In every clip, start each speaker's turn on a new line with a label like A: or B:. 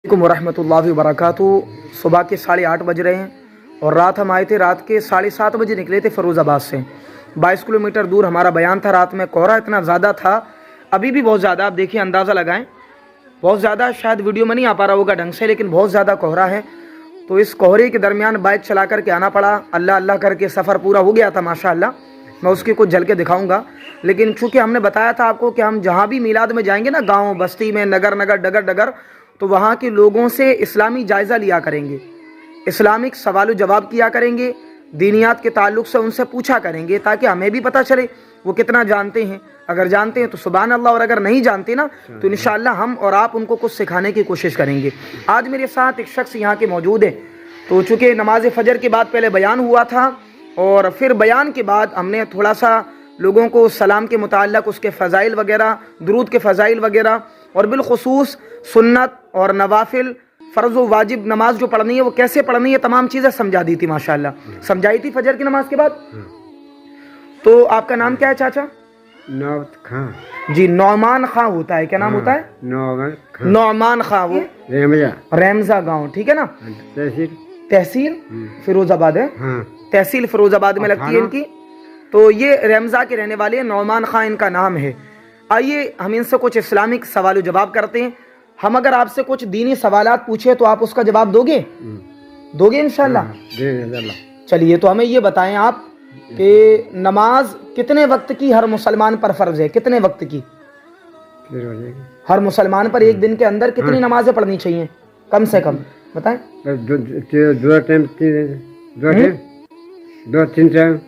A: वरहमतुल्लाहि वबरकातुहू। सुबह के 8:30 बज रहे हैं और रात हम आए थे, रात के 7:30 बजे निकले थे फ़िरोज़ाबाद से। 22 किलोमीटर दूर हमारा बयान था। रात में कोहरा इतना ज़्यादा था, अभी भी बहुत ज़्यादा, आप देखिए अंदाज़ा लगाएं, बहुत ज़्यादा। शायद वीडियो में नहीं आ पा रहा होगा ढंग से, लेकिन बहुत ज़्यादा कोहरा है। तो इस कोहरे के दरमियान बाइक चला करके आना पड़ा। अल्लाह अल्लाह करके सफ़र पूरा हो गया था माशाअल्लाह। मैं उसकी कुछ झलकें दिखाऊंगा, लेकिन चूँकि हमने बताया था आपको कि हम जहाँ भी मीलाद में जाएंगे ना, गाँव बस्ती में, नगर नगर डगर डगर, तो वहाँ के लोगों से इस्लामी जायज़ा लिया करेंगे, इस्लामिक सवाल जवाब किया करेंगे, दीनियात के ताल्लुक़ से उनसे पूछा करेंगे, ताकि हमें भी पता चले वो कितना जानते हैं। अगर जानते हैं तो सुभान अल्लाह, और अगर नहीं जानते ना तो इंशाअल्लाह हम और आप उनको कुछ सिखाने की कोशिश करेंगे। आज मेरे साथ एक शख्स यहाँ के मौजूद है। तो चूँकि नमाज फ़जर के बाद पहले बयान हुआ था और फिर बयान के बाद हमने थोड़ा सा लोगों को सलाम के मुताल्लिक़ उसके फ़ज़ाइल वगैरह, दुरूद के फ़ज़ाइल वगैरह, और बिलख़ुसूस सुन्नत और नवाफिल, फ़र्ज़ व वाजिब नमाज जो पढ़नी है वो कैसे पढ़नी है, तमाम चीज़ें समझा दी थी माशाअल्लाह। समझाई थी फ़जर की नमाज के बाद। तो आपका नाम क्या है चाचा?
B: नौमान खां
A: जी, नौमान खां होता है। क्या नाम होता है? नौमान खां। वो रेमजा गांव, ठीक है ना? तहसील फिरोजाबाद है। तहसील फिरोजाबाद में लगती है इनकी। तो ये रेमजा के रहने वाले हैं, नौमान खां इनका नाम है। आइए हम इनसे कुछ इस्लामिक सवाल जवाब करते हैं। हम अगर आपसे कुछ दीनी सवालात पूछे तो आप उसका जवाब दोगे? दोगे इंशाअल्लाह? चलिए, तो हमें ये बताएं आप कि नमाज कितने वक्त की हर मुसलमान पर फ़र्ज है? कितने वक्त की हर मुसलमान पर एक दिन के अंदर कितनी नमाजें पढ़नी चाहिए कम से कम, बताएं?
B: दो तीन टाइम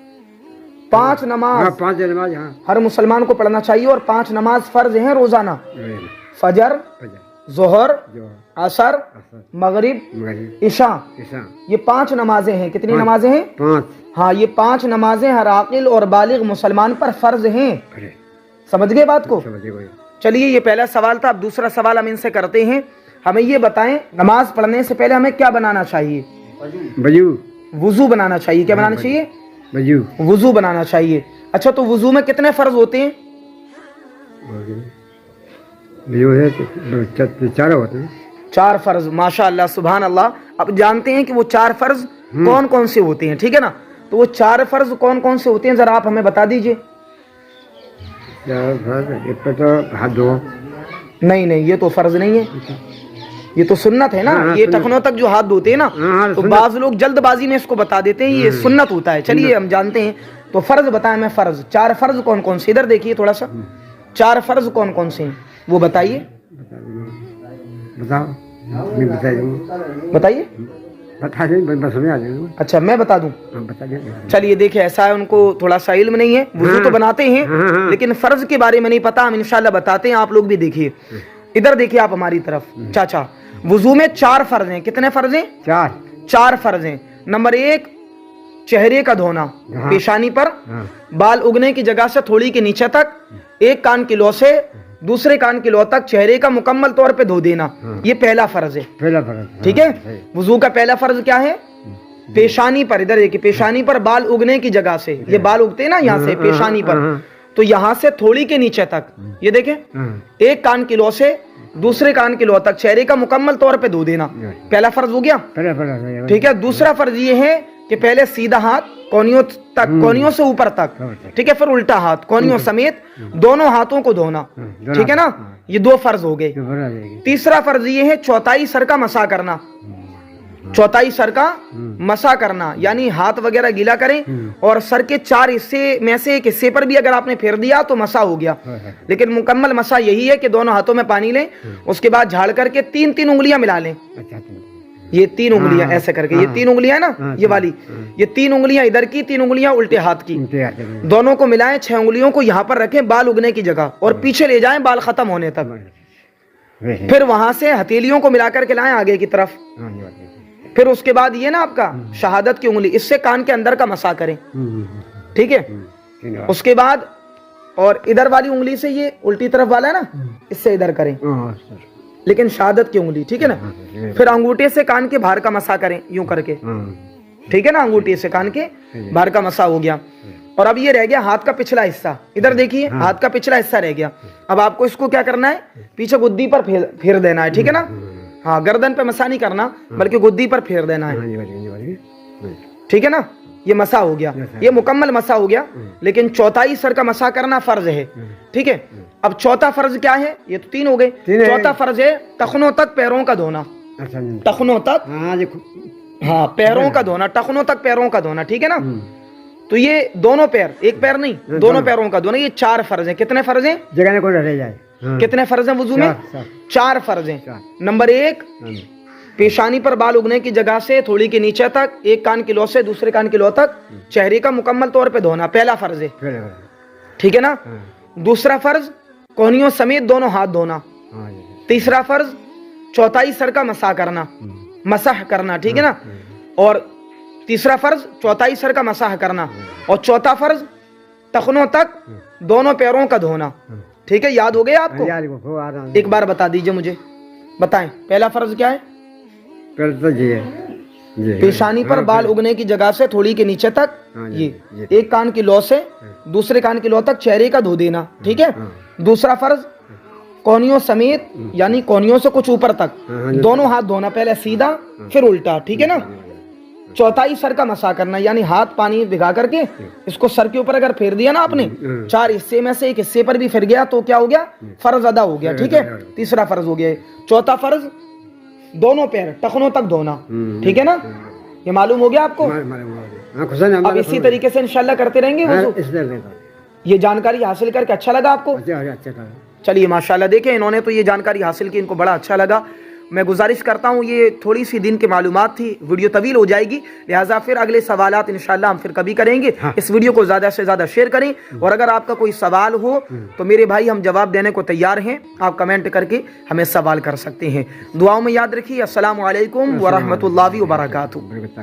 A: 5 नमाज।
B: 5 नमाज
A: हर मुसलमान को पढ़ना चाहिए, और 5 नमाज फ़र्ज हैं रोज़ाना। फजर, ज़ोहर, असर, मगरिब, इशा, ये 5 नमाजें हैं। कितनी नमाजें हैं?
B: 5।
A: हाँ, ये 5 नमाजें हर आकिल और बालिग मुसलमान पर फ़र्ज हैं। समझ गए बात को? चलिए, ये पहला सवाल था। अब दूसरा सवाल हम इनसे करते हैं। हमें ये बताएं, नमाज पढ़ने से पहले हमें क्या बनाना चाहिए? वुज़ू बनाना चाहिए। क्या बनाना चाहिए? वुज़ू बनाना चाहिए। अच्छा, तो वुज़ू में कितने फ़र्ज होते हैं?
B: 4 होते हैं।
A: 4 फ़र्ज, माशाअल्लाह, सुभान अल्लाह। अब जानते हैं कि वो 4 फ़र्ज कौन कौन से होते हैं, ठीक है ना? तो वो 4 फ़र्ज कौन कौन से होते हैं, ज़रा आप हमें बता दीजिए।
B: हाथ धो।
A: नहीं, ये तो फ़र्ज नहीं है, ये तो सुन्नत है ना। ये टखनों तक जो हाथ धोते हैं ना, तो बाज़ लोग जल्दबाजी में इसको बता देते हैं ये सुन्नत होता है। चलिए, हम जानते हैं। तो फ़र्ज बताएं हमें, फ़र्ज 4 फ़र्ज कौन कौन से? इधर देखिए थोड़ा सा, 4 फ़र्ज कौन कौन से हैं वो बताइए। बताइए। अच्छा, मैं बता दूं? चलिए, देखिए, ऐसा है, उनको थोड़ा सा इल्म नहीं है। वुज़ू तो बनाते हैं लेकिन फ़र्ज के बारे में नहीं पता। हम इंशाल्लाह बताते हैं, आप लोग भी देखिए। इधर देखिए आप हमारी तरफ। चाचा, वुज़ू में 4 फ़र्ज हैं। कितने फ़र्ज हैं? 4 फ़र्ज हैं। नंबर 1, चेहरे का धोना, पेशानी पर बाल उगने की जगह से थोड़ी के नीचे तक, एक कान की लौ से दूसरे कान की लौ तक चेहरे का मुकम्मल तौर पे धो देना। ये पहला फ़र्ज है। ठीक है? वुज़ू का पहला फ़र्ज क्या है? पेशानी पर, इधर देखिए, पेशानी पर बाल उगने की जगह से, ये बाल उगते हैं ना यहाँ से पेशानी पर, तो यहाँ से थोड़ी के नीचे तक, ये देखें, एक कान की लौ से दूसरे कान की लौ तक चेहरे का मुकम्मल तौर पे धो देना। पहला फ़र्ज हो गया। ठीक है? दूसरा फ़र्ज ये है कि पहले सीधा हाथ कोनियों तक, कोनियों से ऊपर तक, ठीक है, फिर उल्टा हाथ कोनियों समेत दोनों हाथों को धोना। ठीक है ना? ये 2 फ़र्ज हो गए। तीसरा फ़र्ज ये है चौथाई सर का मसा करना। चौथाई सर का मसा करना यानी हाथ वगैरह गीला करें और सर के 4 हिस्से में से एक हिस्से पर भी अगर आपने फेर दिया तो मसा हो गया। लेकिन मुकम्मल मसा यही है कि दोनों हाथों में पानी लें, उसके बाद झाड़ करके 3-3 उंगलियां मिला लें। ये 3 उंगलियां ऐसे करके, ये 3 उंगलियां ना, ये वाली, ये 3 उंगलियां इधर की, 3 उंगलियां उल्टे हाथ की, दोनों को मिलाएं। 6 उंगलियों को यहाँ पर रखें बाल उगने की जगह, और पीछे ले जाएं बाल खत्म होने तक। फिर वहां से हथेलियों को मिलाकर के लाएं आगे की तरफ। फिर उसके बाद ये ना आपका शहादत की उंगली, इससे कान के अंदर का मसा करें। ठीक है? उसके बाद और इधर वाली उंगली से, ये उल्टी तरफ वाला है ना, इससे इधर करें, लेकिन शहादत की उंगली, ठीक है ना? फिर अंगूठे से कान के बाहर का मसा करें, यूं करके। ठीक है ना? अंगूठे से कान के बाहर का मसा हो गया। और अब ये रह गया हाथ का पिछला हिस्सा। इधर देखिए, हाथ का पिछला हिस्सा रह गया। अब आपको इसको क्या करना है? पीछे गुद्दी पर फेर देना है। ठीक है ना? हाँ, गर्दन पे मसा नहीं करना बल्कि गुद्दी पर फेर देना है।
B: हाँ जी बाजी।
A: ठीक है ना, ये मसा हो गया, ये मुकम्मल मसा हो गया। लेकिन चौथाई सर का मसा करना फर्ज है। ठीक है, अब चौथा फर्ज क्या है? ये तो 3 हो गए। चौथा फर्ज है टखनों तक पैरों का धोना।
B: अच्छा
A: टखनों तक,
B: हाँ जी।
A: हाँ, पैरों का धोना, टखनों तक पैरों का धोना। ठीक है ना, तो ये दोनों पैर, एक पैर नहीं, दोनों पैरों का धोना। ये 4 फर्ज हैं। कितने फर्ज हैं?
B: जगह को रह जाए। हाँ।
A: कितने फर्ज हैं वुजू में? 4 फर्ज हैं। नंबर 1, पेशानी पर बाल उगने की जगह से थोड़ी के नीचे तक, एक कान की लौ से दूसरे कान की लौ तक चेहरे का मुकम्मल तौर पे धोना, पहला फर्ज है। ठीक है ना। दूसरा फर्ज कोहनियों समेत दोनों हाथ धोना। तीसरा फर्ज चौथाई सर का मसाह करना, मसाह करना। ठीक है ना, और तीसरा फर्ज चौथाई सर का मसाह करना, और चौथा फर्ज टखनों तक दोनों पैरों का धोना। ठीक है, याद हो गया आपको? एक बार बता दीजिए मुझे, बताएं पहला फर्ज क्या है?
B: तो जी है,
A: पेशानी पर बाल उगने की जगह से थोड़ी के नीचे तक, ये एक कान की लौ से दूसरे कान की लौ तक चेहरे का धो देना। ठीक है। दूसरा फर्ज कोहनियों समेत, यानी कोहनियों से कुछ ऊपर तक दोनों हाथ धोना, पहले सीधा फिर उल्टा। ठीक है ना। चौथाई सर का मसा करना, यानी हाथ पानी भिगा करके इसको सर के ऊपर अगर फेर दिया ना आपने, 4 हिस्से में से एक हिस्से पर भी फिर गया तो क्या हो गया? फर्ज अदा हो गया। ठीक है, तीसरा फर्ज हो गया। चौथा फर्ज दोनों पैर टखनों तक धोना। ठीक है ना, ये मालूम हो गया आपको? अब इसी तरीके से इंशाल्लाह करते रहेंगे वुज़ू। ये जानकारी हासिल करके अच्छा लगा आपको? चलिए माशाल्लाह, देखें इन्होंने तो ये जानकारी हासिल की, इनको बड़ा अच्छा लगा। मैं गुजारिश करता हूँ, ये थोड़ी सी दिन की मालूमात थी, वीडियो तवील हो जाएगी, लिहाजा फिर अगले सवालात इंशाल्लाह हम फिर कभी करेंगे। हाँ। इस वीडियो को ज़्यादा से ज़्यादा शेयर करें, और अगर आपका कोई सवाल हो तो मेरे भाई हम जवाब देने को तैयार हैं। आप कमेंट करके हमें सवाल कर सकते हैं। दुआओं में याद रखिए। अस्सलामु अलैकुम व रहमतुल्लाहि व बरकातुहू।